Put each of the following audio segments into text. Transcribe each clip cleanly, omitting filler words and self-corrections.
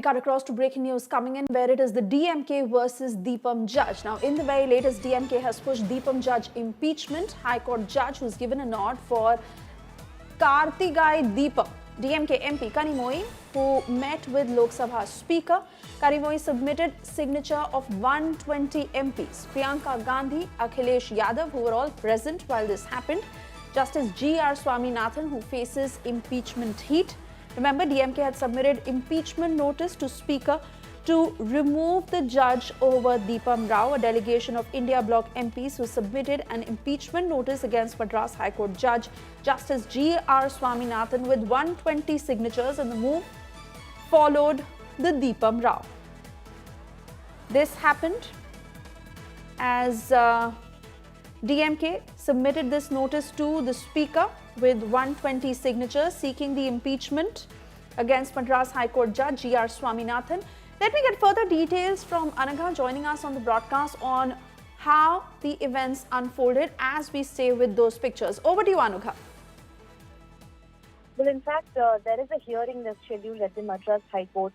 Cut across to breaking news coming in, where it is the DMK versus Deepam judge. Now, in the very latest, DMK has pushed Deepam judge impeachment. High Court judge who's given a nod for Kartigai Deepam, DMK MP Kanimozhi, who met with Lok Sabha Speaker. Kanimozhi submitted signature of 120 MPs. Priyanka Gandhi, Akhilesh Yadav, who were all present while this happened. Justice G.R. Swaminathan, who faces impeachment heat. Remember, DMK had submitted impeachment notice to Speaker to remove the judge over Deepam Rao, a delegation of India Bloc MPs who submitted an impeachment notice against Madras High Court Judge Justice G.R. Swaminathan with 120 signatures, and the move followed the Deepam Rao. This happened as DMK submitted this notice to the Speaker with 120 signatures seeking the impeachment against Madras High Court Judge G.R. Swaminathan. Let me get further details from Anagha joining us on the broadcast on how the events unfolded as we stay with those pictures. Over to you, Anagha. Well, in fact, there is a hearing that's scheduled at the Madras High Court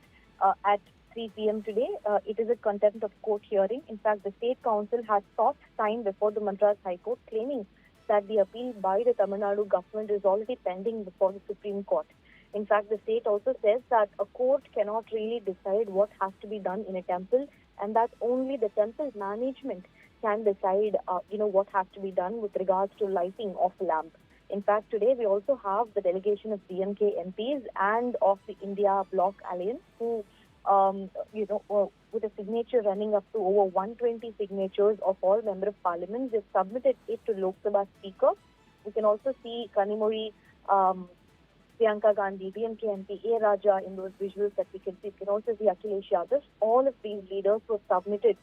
at 3 p.m. today. It is a contempt of court hearing. In fact, the State Council has sought time before the Madras High Court, claiming that the appeal by the Tamil Nadu government is already pending before the Supreme Court. In fact, the state also says that a court cannot really decide what has to be done in a temple, and that only the temple management can decide, what has to be done with regards to lighting of a lamp. In fact, today we also have the delegation of DMK MPs and of the India Bloc Alliance who, with a signature running up to over 120 signatures of all Member of Parliament, they've submitted it to Lok Sabha Speaker. We can also see Kanimozhi, Priyanka Gandhi, DMK MP, A. Raja in those visuals that we can see. We can also see Akhilesh Yadav. All of these leaders who have submitted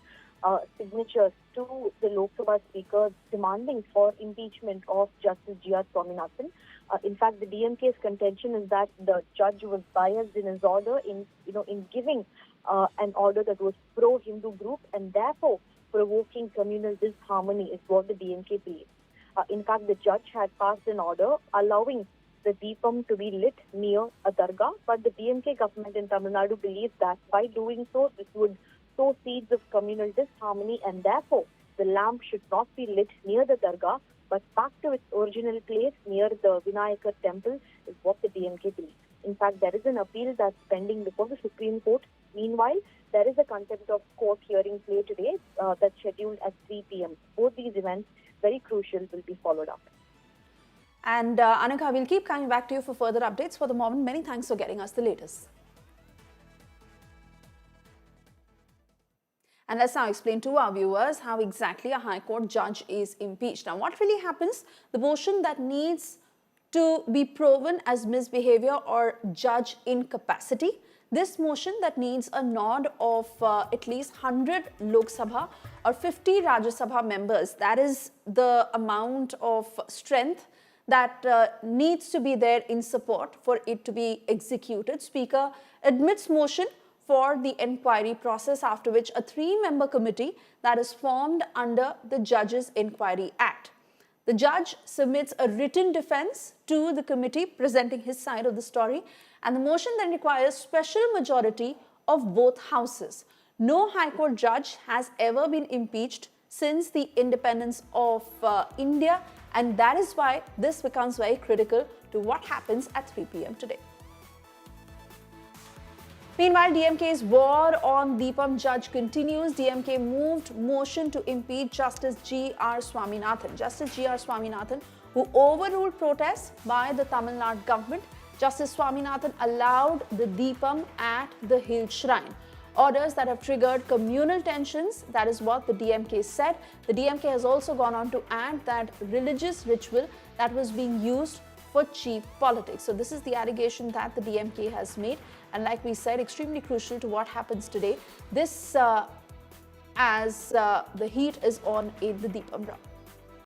signatures to the Lok Sabha Speaker demanding for impeachment of Justice G.R. Swaminathan. In fact, the DMK's contention is that the judge was biased in his order in giving an order that was pro-Hindu group and therefore provoking communal disharmony is what the DMK believes. In fact, the judge had passed an order allowing the Deepam to be lit near a Dargah, but the DMK government in Tamil Nadu believes that by doing so, this would sow seeds of communal disharmony, and therefore the lamp should not be lit near the Dargah, but back to its original place near the Vinayakar temple is what the DMK believes. In fact, there is an appeal that's pending before the Supreme Court. Meanwhile, there is a contempt of court hearing play today that's scheduled at 3 p.m. Both these events, very crucial, will be followed up. And Anagha, we'll keep coming back to you for further updates. For the moment, many thanks for getting us the latest. And let's now explain to our viewers how exactly a High Court judge is impeached. Now, what really happens? The motion that needs to be proven as misbehavior or judge incapacity. This motion that needs a nod of at least 100 Lok Sabha or 50 Rajya Sabha members. That is the amount of strength that needs to be there in support for it to be executed. Speaker admits motion for the inquiry process, after which a 3-member committee that is formed under the Judges Inquiry Act. The judge submits a written defense to the committee presenting his side of the story, and the motion then requires special majority of both houses. No High Court judge has ever been impeached since the independence of India, and that is why this becomes very critical to what happens at 3 p.m. today. Meanwhile, DMK's war on Deepam judge continues. DMK moved motion to impeach Justice G.R. Swaminathan. Justice G.R. Swaminathan, who overruled protests by the Tamil Nadu government. Justice Swaminathan allowed the Deepam at the Hill Shrine. Orders that have triggered communal tensions, that is what the DMK said. The DMK has also gone on to add that religious ritual that was being used for cheap politics. So this is the allegation that the DMK has made, and like we said, extremely crucial to what happens today. This as the heat is on in the Deepam Rao.